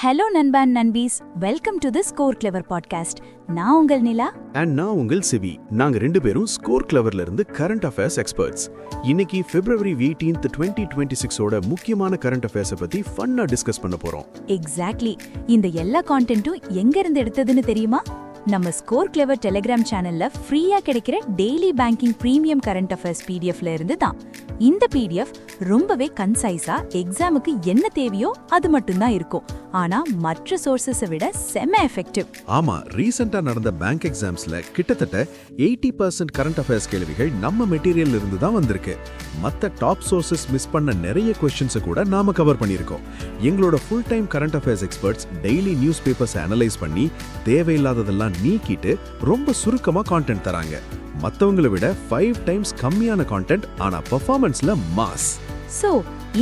Hello நண்பா and நண்பீஸ், welcome to the Score Clever podcast. நான் உங்கள் நிலா அண்ட் நான் உங்கள் சிவி. நாங்க ரெண்டு பேரும் ஸ்கோர் கிளவர்ல இருந்து கரண்ட் அஃபேர்ஸ் எக்ஸ்பர்ட்ஸ். இன்னைக்கு February 18th 2026 ஓட முக்கியமான கரண்ட் அஃபேர்ஸ் பத்தி ஃபன்னா டிஸ்கஸ் பண்ண போறோம். எக்ஸாக்ட்லி. இந்த எல்லா கான்டென்ட்டும் எங்க இருந்து எடுத்ததுன்னு தெரியுமா? நம்ம ஸ்கோர் கிளவர் டெலிகிராம் சேனல்ல ஃப்ரீயா கிடைக்கிற daily banking premium current affairs பிடிஎஃப்ல இருந்து தான். இந்த பிடிஎஃப் ரொம்பவே கன்சைஸா எக்ஸாமுக்கு என்ன தேவையோ அது மட்டும் தான் இருக்கும். ஆனா மற்ற சோர்சஸை விட செம எஃபெக்டிவ். ஆமா, ரீசெண்டா நடந்த பேங்க் எக்ஸாம்ஸ்ல கிட்டத்தட்ட 80% கரண்ட் அஃபேர்ஸ் கேள்விகள் நம்ம மெட்டீரியல்ல இருந்து தான் வந்திருக்கு. மத்த டாப் சோர்சஸ் மிஸ் பண்ண நிறைய क्वेश्चंस கூட நாம கவர் பண்ணியிருக்கோம். எங்களோட full time current affairs experts daily news papers analyse பண்ணி தேவையில்லாததெல்லாம் நீக்கிட்டு ரொம்ப சுருக்கமா கான்டென்ட் தராங்க. மத்தவங்களை விட 5 டைம்ஸ் கம்மியான கான்டென்ட், ஆனா பெர்ஃபார்மன்ஸ்ல மாஸ். சோ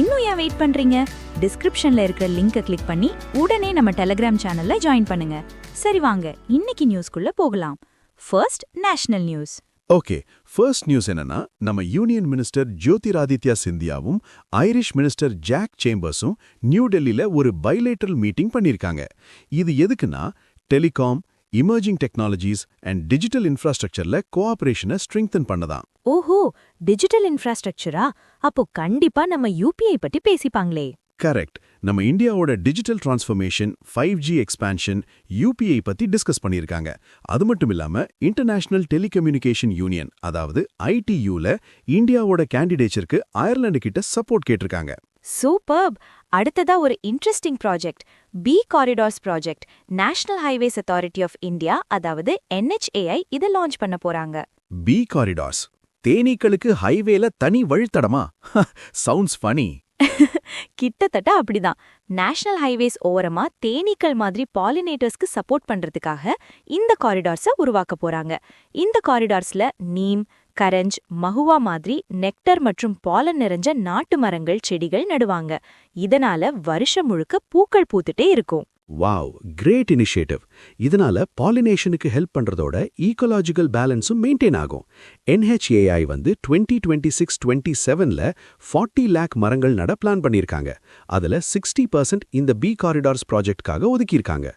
இன்னும் ஏன் வெயிட் பண்றீங்க? டிஸ்கிரிப்ஷன்ல இருக்கிற லிங்கை கிளிக் பண்ணி உடனே நம்ம டெலிகிராம் சேனல்ல ஜாயின் பண்ணுங்க. சரி வாங்க இன்னைக்கு நியூஸ்க்குள்ள போகலாம். First national news. Okay, first news என்னன்னா, நம்ம யூனியன் மினிஸ்டர் ஜோதிராதித்யா சிந்தியாவும் ஐரிஷ் மினிஸ்டர் ஜாக் சேம்பர்ஸும் நியூ டெல்லியில ஒரு பைலேட்டரல் மீட்டிங் பண்ணிருக்காங்க. இது எதுக்குன்னா, telecom, emerging technologies and digital இன்ஃப்ராஸ்ட்ரக்சர்ல கோஆபரேஷனை ஸ்ட்ரெங்தன் பண்ணதான். ஓஹோ, டிஜிட்டல் இன்ஃப்ராஸ்ட்ரக்சரா? அப்போ கண்டிப்பா நம்ம யூபிஐ பத்தி பேசிப்பாங்களே. கரெக்ட். நம்ம இந்தியாவோட digital transformation, 5G expansion, UPI பத்தி டிஸ்கஸ் பண்ணியிருக்காங்க. அது மட்டும் இல்லாம இன்டர்நேஷனல் டெலிகம்யூனிகேஷன் யூனியன், அதாவது ITUல இந்தியாவோட கேண்டிடேச்சருக்கு அயர்லாந்து கிட்ட சப்போர்ட் கேட்டிருக்காங்க. சூப்பர்ப். அடுத்ததா ஒரு interesting project, B corridors project. National Highways Authority of India, அதாவது NHAI இதை லான்ச் பண்ண போறாங்க. பி காரிடார்ஸ், தேனீக்களுக்கு ஹைவேல தனி வழித்தடமா? Sounds funny. கிட்டத்தட்ட அப்படிதான். நேஷனல் ஹைவேஸ் ஓரமா தேனீக்கள் மாதிரி பாலினேட்டர்ஸ்க்கு சப்போர்ட் பண்றதுக்காக இந்த காரிடார்ஸை உருவாக்க போறாங்க. இந்த காரிடார்ஸ்ல நீம், கரஞ்ச், மஹுவா மாதிரி நெக்டர் மற்றும் பாலன் நிறைஞ்ச நாட்டு மரங்கள், செடிகள் நடுவாங்க. இதனால வருஷம் முழுக்க பூக்கள் பூத்துட்டே இருக்கும். Wow, great initiative. இதனால பாலினேஷனுக்கு ஹெல்ப் பண்றதோட ஈகோலாஜிக்கல் பேலன்ஸும் மெயின்டைன் ஆகும். NHAI 2026-27ல 40 லேக் மரங்கள் நட பிளான் பண்ணியிருக்காங்க. அதுல 60% இந்த பி காரிடார்ஸ் ப்ராஜெக்ட்காக ஒதுக்கியிருக்காங்க.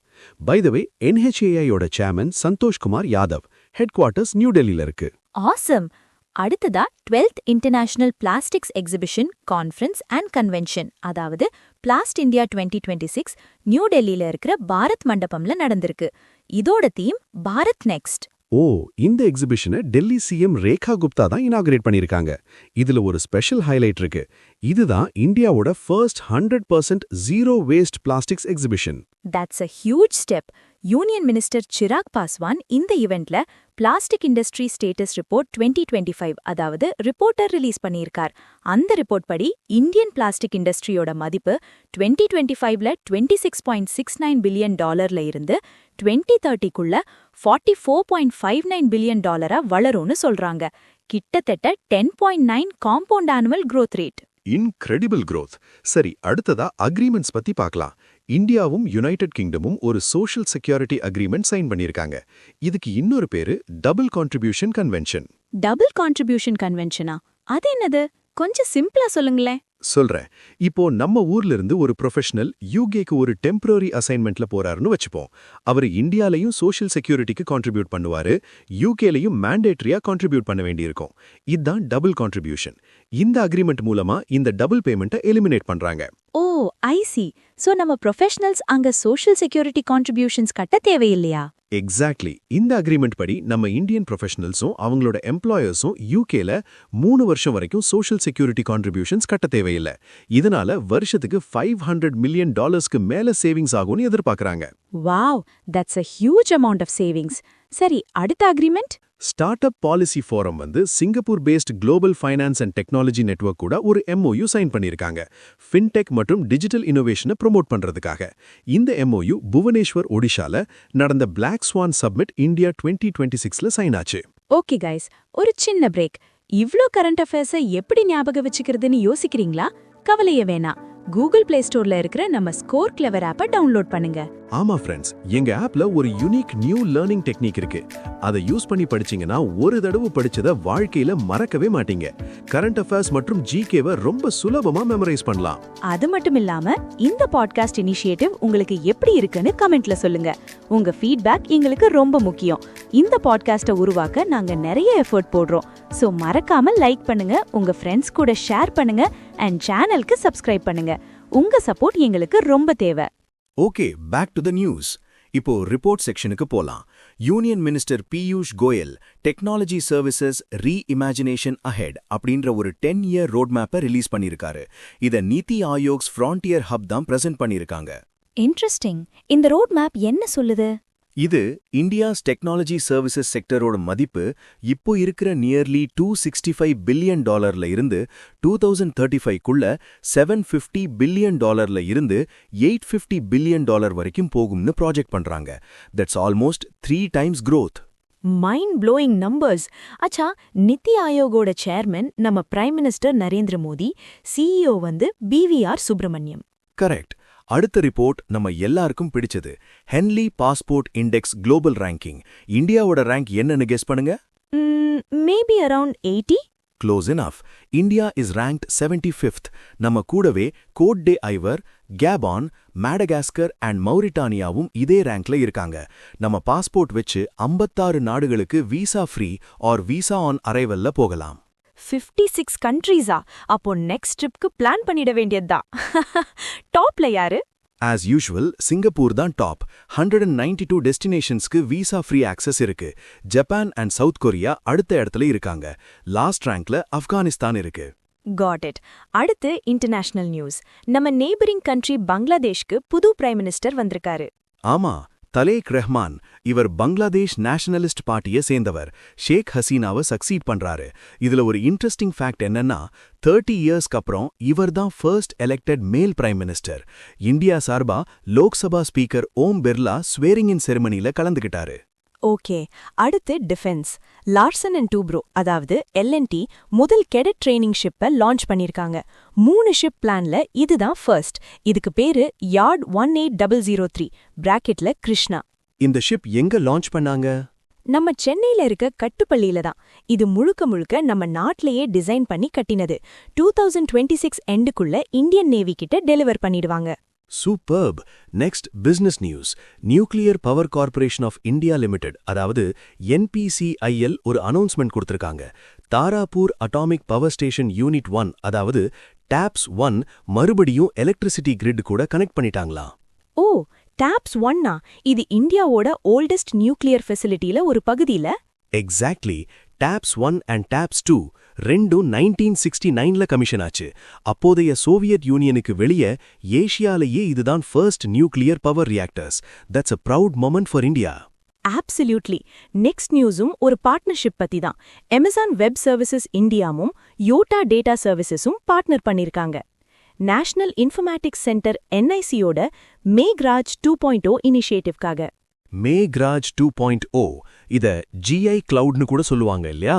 பை த வே, NHAIயோட chairman Santosh Kumar Yadav, headquarters New டெல்லியில இருக்கு. ஆசம். அடுத்ததா 12th international plastics exhibition, conference and convention, அதாவது பிளாஸ்ட் இந்தியா 2026 நியூ டெல்லியில இருக்கிற பாரத் மண்டபம்ல நடந்திருக்கு. இதோட தீம் பாரத் நெக்ஸ்ட். ஓ, இந்த எக்ஸிபிஷனை டெல்லி CM ரேகா குப்தா தான் இனாகிரேட் பண்ணியிருக்காங்க. இதுல ஒரு ஸ்பெஷல் ஹைலைட் இருக்கு. இதுதான் இந்தியாவோட first 100% zero waste plastics exhibition. That's a huge step. Union minister Chirag Paswan இந்த ஈவெண்ட்ல பிளாஸ்டிக் இண்டஸ்ட்ரி ஸ்டேட்டஸ் ரிப்போர்ட் 2025, அதாவது ரிப்போர்ட்டர் ரிலீஸ் பண்ணியிருக்கார். அந்த ரிப்போர்ட் படி இந்தியன் பிளாஸ்டிக் இண்டஸ்ட்ரியோட மதிப்பு 2025ல $26.69 பில்லியன் இருந்து 2030க்குள்ள $44.59 பில்லியன் வளரும்னு சொல்றாங்க. கிட்டத்தட்ட 10.9 compound annual growth rate. Incredible growth. சரி, அடுத்ததா அக்ரிமெண்ட்ஸ் பத்தி பார்க்கலாம். இந்தியாவும் யுனைடெட் கிங்டமும் ஒரு சோஷியல் செக்யூரிட்டி அக்ரிமெண்ட் சைன் பண்ணியிருக்காங்க. இதுக்கு இன்னொரு பேரு double contribution convention. Double contribution கன்வென்ஷனா? அது என்னது? கொஞ்சம் சிம்பிளா சொல்லுங்களேன். சொல்றேன். இப்போ நம்ம ஊர்ல இருந்து ஒரு ப்ரொஃபஷனல் UKக்கு ஒரு டெம்பரரி அசைன்மெண்ட்ல போறாருன்னு வச்சுப்போம். அவர் இந்தியாலையும் சோஷியல் செக்யூரிட்டிக்கு கான்ட்ரிபியூட் பண்ணுவாரு, UKலையும் மேண்டேட்டரியா கான்ட்ரிபியூட் பண்ண வேண்டியிருக்கும். இதுதான் டபுள் கான்ட்ரிபியூஷன். இந்த அக்ரிமெண்ட் மூலமா இந்த டபுள் பேமெண்ட்டை எலிமினேட் பண்றாங்க. ஓ, ஐ சி. சோ நம்ம ப்ரொஃபஷனல்ஸ் அங்க சோஷியல் செக்யூரிட்டி கான்ட்ரிபியூஷன்ஸ் கட்ட தேவையில்லையா? எக்ஸாக்ட்லி. இந்த அக்ரிமெண்ட் படி நம்ம இந்தியன் ப்ரொஃபஷனல்ஸும் அவங்களோட எம்ப்ளாயர்ஸும் UKல 3 வருஷம் வரைக்கும் சோஷியல் செக்யூரிட்டி கான்ட்ரிபியூஷன்ஸ் கட்ட தேவையில்லை. இதனால வருஷத்துக்கு $500 மில்லியன் மேல சேவிங்ஸ் ஆகும்னு எதிர்பார்க்கறாங்க. Wow, that's a huge amount of savings. சரி, அடுத்த agreement? Startup policy forum Singapore based global finance and technology network கூட ஒரு MOU சைன் பண்ணியிருக்காங்க. ஃபின்டெக் மற்றும் டிஜிட்டல் இன்னோவேஷனை ப்ரொமோட் பண்றதுக்காக. இந்த MOU புவனேஸ்வர், ஒடிஷால நடந்த பிளாக் ஸ்வான் சப்மிட் இந்தியா 2026ல சைன் ஆச்சு. ஓகே கைஸ், ஒரு சின்ன பிரேக். இவ்ளோ கரண்ட் அஃபேர்ஸை எப்படி ஞாபகம் வச்சுக்கிறதுன்னு யோசிக்கிறீங்களா? கவலைய வேணாம். கூகுள் பிளே ஸ்டோர்ல இருக்கிற நம்ம ஸ்கோர் கிளவர் ஆப்பை டவுன்லோட் பண்ணுங்க. ஆமா ஃப்ரெண்ட்ஸ், எங்க ஆப்ல ஒரு யூனிக் நியூ லேர்னிங் டெக்னிக் இருக்கு. அதை யூஸ் பண்ணி படிச்சீங்கன்னா ஒரு தடவை படிச்சத வாழ்க்கையில மறக்கவே மாட்டீங்க. கரண்ட் அஃபேர்ஸ் மற்றும் ஜிகேவை ரொம்ப சுலபமா மெமரைஸ் பண்ணலாம். அது மட்டும் இல்லாம இந்த பாட்காஸ்ட் இனிஷியேட்டிவ் உங்களுக்கு எப்படி இருக்குன்னு கமெண்ட்ல சொல்லுங்க. உங்க ஃபீட்பேக் எங்களுக்கு ரொம்ப முக்கியம். இந்த பாட்காஸ்ட்டை உருவாக்க நாங்க நிறைய எஃபோர்ட் போடுறோம். சோ மறக்காம லைக் பண்ணுங்க, உங்க ஃப்ரெண்ட்ஸ் கூட ஷேர் பண்ணுங்க அண்ட் சேனலுக்கு சப்ஸ்கிரைப் பண்ணுங்க. உங்க சப்போர்ட் எங்களுக்கு ரொம்ப தேவை. Okay, back to the news. இப்போ ரிப்போர்ட் செக்ஷனுக்கு போலாம். Union minister Piyush Goyal technology services reimagination ahead அப்படின்ற ஒரு 10-year ரோட் மேப்பை ரிலீஸ் பண்ணியிருக்காரு. இதை நீதி ஆயோக்ஸ் ஃப்ரான்டியர் ஹப் தான் பிரசன்ட் பண்ணியிருக்காங்க. இன்ட்ரெஸ்டிங். இந்த ரோட் மேப் என்ன சொல்லுது? இது இந்தியாஸ் டெக்னாலஜி சர்வீசஸ் செக்டரோட மதிப்பு இப்போ இருக்கிற நியர்லி $265 பில்லியன் இருந்து 2035க்குள்ள $750 பில்லியன் இருந்து $850 பில்லியன் வரைக்கும் போகும்னு ப்ராஜெக்ட் பண்றாங்க. That's almost 3 times growth. Mind blowing numbers. அச்சா, நித்தி ஆயோகோட சேர்மன் நம்ம prime minister Narendra Modi, CEO வந்து BVR சுப்பிரமணியம். கரெக்ட். அடுத்த ரிப்போர்ட் நம்ம எல்லாருக்கும் பிடிச்சது. Henle passport index global ranking. இந்தியாவோட ரேங்க் என்னன்னு கெஸ் பண்ணுங்க. Maybe around 80. Close enough. India is ranked 75th. நம்ம கூடவே கோட் டே ஐவர், கேபான், மேடகாஸ்கர் அண்ட் மௌரிட்டானியாவும் இதே ரேங்க்ல இருக்காங்க. நம்ம பாஸ்போர்ட் வச்சு 56 நாடுகளுக்கு visa free or visa on அரைவல்ல போகலாம். 56 கண்ட்ரீஸா? அப்போ நெக்ஸ்ட் ட்ரிப்க்கு பிளான் பண்ணிட வேண்டியதுதான். டாப்ல யாரு? ஆஸ் யூஷுவல் சிங்கப்பூர் தான் டாப். 192 டெஸ்டினேஷன்ஸ்க்கு விசா ஃப்ரீ ஆக்சஸ் இருக்கு. ஜப்பான் அண்ட் சவுத் கொரியா அடுத்த இடத்துல இருக்காங்க. லாஸ்ட் ரேங்க்ல ஆப்கானிஸ்தான் இருக்கு. Got it. அடுத்து இன்டர்நேஷனல் நியூஸ். நம்ம நெய்பரிங் கண்ட்ரி பங்களாதேஷ்க்கு புது பிரைம் மினிஸ்டர் வந்திருக்காரு. ஆமா, தலேக் ரெஹ்மான். இவர் பங்களாதேஷ் நேஷனலிஸ்ட் பார்ட்டியை சேர்ந்தவர். ஷேக் ஹசீனாவை சக்சீட் பண்றாரு. இதுல ஒரு இன்ட்ரெஸ்டிங் ஃபேக்ட் என்னன்னா, 30 இயர்ஸ்க்கு அப்புறம் இவர் தான் ஃபர்ஸ்ட் எலெக்டட் மேல் பிரைம் மினிஸ்டர். இந்தியா சார்பா லோக்சபா ஸ்பீக்கர் ஓம் பிர்லா ஸ்வேரிங் இன் செரிமனில கலந்துகிட்டாரு. ஓகே, அடுத்து டிஃபென்ஸ். லார்சன் அண்ட் டூப்ரோ அதாவது LNT முதல் கெடட் ட்ரெய்னிங் ஷிப்பை லான்ச் பண்ணிருக்காங்க. 3 ஷிப் பிளான்ல இதுதான் ஃபர்ஸ்ட். இதுக்கு பேரு யார்ட் 18003 பிராக்கெட்ல கிருஷ்ணா. இந்த ஷிப் எங்க லான்ச் பண்ணாங்க? நம்ம சென்னையில இருக்க கட்டுப்பள்ளியில தான். இது முழுக்க முழுக்க நம்ம நாட்டிலேயே டிசைன் பண்ணி கட்டினது. 2026 எண்டுக்குள்ள இந்தியன் நேவி கிட்ட டெலிவர் பண்ணிடுவாங்க. Superb. Next business news. Nuclear Power Corporation of India Limited அதாவது NPCIL ஒரு அனௌன்ஸ்மெண்ட் கொடுத்திருக்காங்க. Tarapur atomic power station unit 1 அதாவது TAPS 1 மறுபடியும் எலக்ட்ரிசிட்டி கிரிட் கூட கனெக்ட் பண்ணிட்டாங்களா? ஓ, TAPS 1 இது இந்தியாவோட ஓல்டஸ்ட் நியூக்ளியர் ஃபெசிலிட்டில ஒரு பகுதியில. எக்ஸாக்ட்லி. TAPS 1 அண்ட் TAPS 2 ரெண்டும் 1969ல கமிஷன் ஆச்சு. அப்போதைய சோவியத் யூனியனுக்கு வெளியே ஏஷியாலேயே இதுதான் first nuclear power reactors. That's a proud moment for India. Absolutely. Next நியூஸும் ஒரு பார்ட்னர்ஷிப் பத்தி தான். அமேசான் வெப் சர்வீசஸ் இந்தியாவும் யோட்டா டேட்டா சர்வீசஸும் பார்ட்னர் பண்ணிருக்காங்க. National informatics centre NICயோட மேக்ராஜ் 2.0 இனிஷியேட்டிவ்காக. மேக்ராஜ் 2.0 இத GI கிளவுட்னு கூட சொல்லுவாங்க இல்லையா?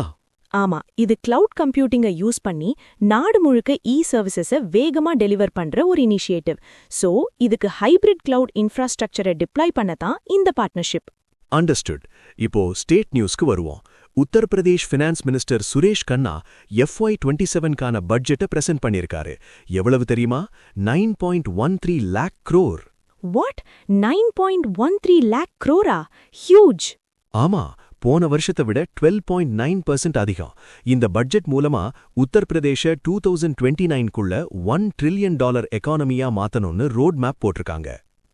ஆமா, இது கிளவுட் கம்ப்யூட்டிங்கை யூஸ் பண்ணி நாடு முழுக்க சர்வீசஸை வேகமா டெலிவர் பண்ற ஒரு இனிஷியேட்டிவ். சோ இதுக்கு ஹைபிரிட் கிளவுட் இன்ஃப்ராஸ்ட்ரக்சரை டிப்ளாய் பண்ணதான் இந்த பார்ட்னர்ஷிப். அண்டர்ஸ்டுட். இப்போ ஸ்டேட் நியூஸ்க்கு வருவோம். உத்தரப்பிரதேஷ் ஃபினான்ஸ் மினிஸ்டர் சுரேஷ் கன்னா FY27க்கான பட்ஜெட்டை பிரசன்ட் பண்ணியிருக்காரு. எவ்வளவு தெரியுமா? 9.13 lakh crore. What? 9.13 lakh crore? Huge. ஆமா, போன வருஷத்தை விட 12.9% அதிகம். இந்த பட்ஜெட் மூலமா உத்தரப்பிரதேஷ 2029க்குள்ள $1 trillion எக்கானமியா மாத்தணும்னு ரோட் மேப் போட்டிருக்காங்க.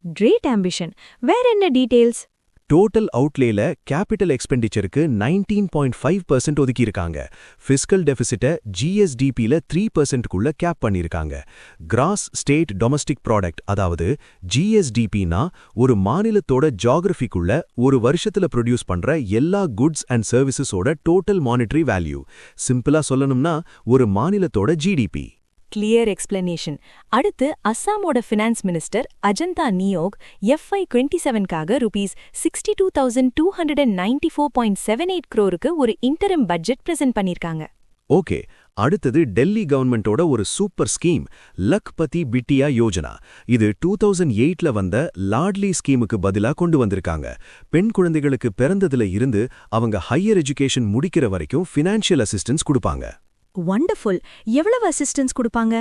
Great ambition. வேற என்ன டீடைல்ஸ்? டோட்டல் அவுட்லேல கேபிட்டல் எக்ஸ்பெண்டிச்சருக்கு 19.5% ஒதுக்கியிருக்காங்க. ஃபிஸ்கல் டெபிசிட்ட GSDPல 3%க்குள்ள கேப் பண்ணியிருக்காங்க. கிராஸ் ஸ்டேட் டொமஸ்டிக் ப்ராடக்ட் அதாவது GSDPனா ஒரு மாநிலத்தோட ஜியோகிராஃபிக்குள்ள ஒரு வருஷத்துல ப்ரொடியூஸ் பண்ற எல்லா குட்ஸ் அண்ட் சர்வீசஸோட டோட்டல் மானிட்டரி வேல்யூ. சிம்பிளா சொல்லணும்னா ஒரு மாநிலத்தோட GDP. Clear explanation. அடுத்து அஸ்ஸாமோட ஃபினான்ஸ் மினிஸ்டர் அஜந்தா நியோக் FY27க்காக ₹62,294.78 crore ஒரு இன்டரிம் பட்ஜெட் பிரசன்ட் பண்ணிருக்காங்க. ஓகே, அடுத்தது டெல்லி கவர்மெண்டோட ஒரு சூப்பர் ஸ்கீம் லக்பதி பிட்டியா யோஜனா. இது 2008ல வந்த லாட்லி ஸ்கீமுக்கு பதிலா கொண்டு வந்திருக்காங்க. பெண் குழந்தைகளுக்கு பிறந்ததுல இருந்து அவங்க ஹையர் எஜுகேஷன் முடிக்கிற வரைக்கும் ஃபினான்ஷியல் அசிஸ்டன்ஸ் கொடுப்பாங்க. வண்டர்ஃபுல். எவ்வளவு அசிஸ்டன்ஸ் கொடுப்பாங்க?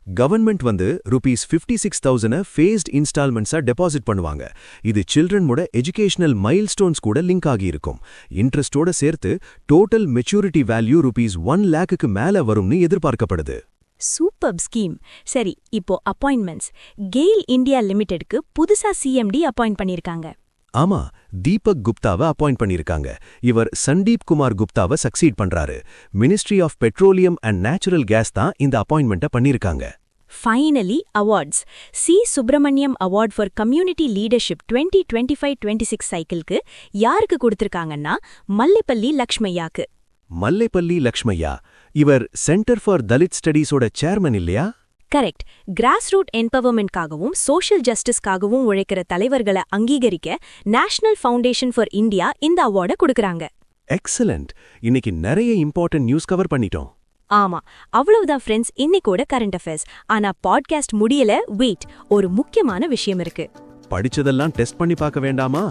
கவர்மெண்ட் வந்து ₹56,000 ஃபேஸ்ட் இன்ஸ்டால்மெண்ட்ஸா டெபாசிட் பண்ணுவாங்க. இது சில்ட்ரனோட எஜுகேஷனல் மைல்ஸ்டோன்ஸ் கூட லிங்க் ஆகியிருக்கும். இன்ட்ரெஸ்டோட சேர்த்து டோட்டல் மெச்சூரிட்டி வேல்யூ ₹1 லேக்குக்கு மேல வரும்னு எதிர்பார்க்கப்படுது. Super scheme. சரி, இப்போ அப்பாயின்மெண்ட்ஸ். கெயில் இந்தியா லிமிடெட்க்கு புதுசா சிஎம்டி அப்பாயிண்ட் பண்ணிருக்காங்க. ஆமா, தீபக் குப்தாவை அப்பாயிண்ட் பண்ணிருக்காங்க. இவர் சண்டீப் குமார் குப்தாவை சக்சீட் பண்றாரு. Ministry of Petroleum and Natural Gas தான் இந்த அப்பாயின்மெண்ட்டை பண்ணிருக்காங்க. Finally awards. C Subramaniam award for community leadership 2025-26 சைக்கிள்க்கு யாருக்கு கொடுத்திருக்காங்கன்னா மல்லேப்பள்ளி லக்ஷ்மையாக்கு. மல்லேப்பள்ளி லக்ஷ்மையா, இவர் சென்டர் ஃபார் தலித் ஸ்டடீஸோட சேர்மன் இல்லையா? கரெக்ட். கிராஸ் ரூட் என்பவர்மெண்ட்காகவும் சோஷியல் ஜஸ்டிஸ்காகவும் உழைக்கிற தலைவர்களை அங்கீகரிக்க நேஷனல் ஃபவுண்டேஷன் ஃபார் இந்தியா இந்த அவார்டை கொடுக்கறாங்க. எக்ஸலண்ட். இன்னைக்கு நிறைய இம்பார்ட்டன்ட் நியூஸ் கவர் பண்ணிட்டோம். ஆமா, அவ்வளவுதான் ஃப்ரெண்ட்ஸ் இன்னைக்கோட கரண்ட் அஃபேர்ஸ். ஆனா பாட்காஸ்ட் முடியல. வெயிட், ஒரு முக்கியமான விஷயம் இருக்கு. படிச்சதெல்லாம் டெஸ்ட் பண்ணி பார்க்க வேண்டாமா?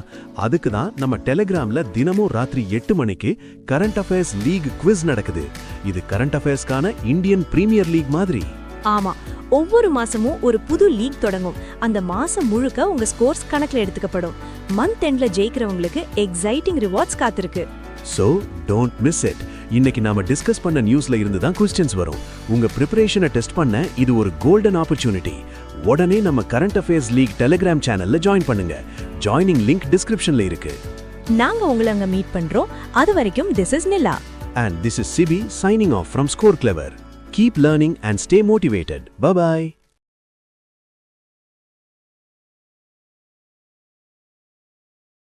அதுக்கு தான் நம்ம டெலிகிராம்ல தினமும் ராத்திரி 8 மணிக்கு கரண்ட் அஃபேர்ஸ் லீக் குவிஸ் நடக்குது. இது கரண்ட் அஃபேர்ஸ்க்கான இந்தியன் பிரீமியர் லீக் மாதிரி. ஆமா, ஒவ்வொரு மாசமும் ஒரு புது லீக் தொடங்கும். அந்த மாசம் முழுக்க உங்க ஸ்கோர்ஸ் கணக்குல எடுத்துக்கப்படும். மந்த் எண்ட்ல ஜெயிக்கிறவங்களுக்கு எக்ஸைட்டிங் ரிவார்ட்ஸ் காத்திருக்கு. So don't miss it. இன்னைக்கு நாம டிஸ்கஸ் பண்ண நியூஸ்ல இருந்து தான் क्वेश्चंस வரும். உங்க பிரிப்பரேஷனை டெஸ்ட் பண்ண இது ஒரு கோல்டன் ஆப்பர்ச்சுனிட்டி. உடனே நம்ம கரண்ட் அஃபேர்ஸ் லீக் டெலிகிராம் சேனல்ல ஜாயின் பண்ணுங்க. ஜாயினிங் லிங்க் டிஸ்கிரிப்ஷன்ல இருக்கு. நாங்க உங்களை அங்க மீட் பண்றோம். அது வரைக்கும் this is Nila. And this is Sibi signing off from Score Clever. Keep learning and stay motivated. Bye-bye.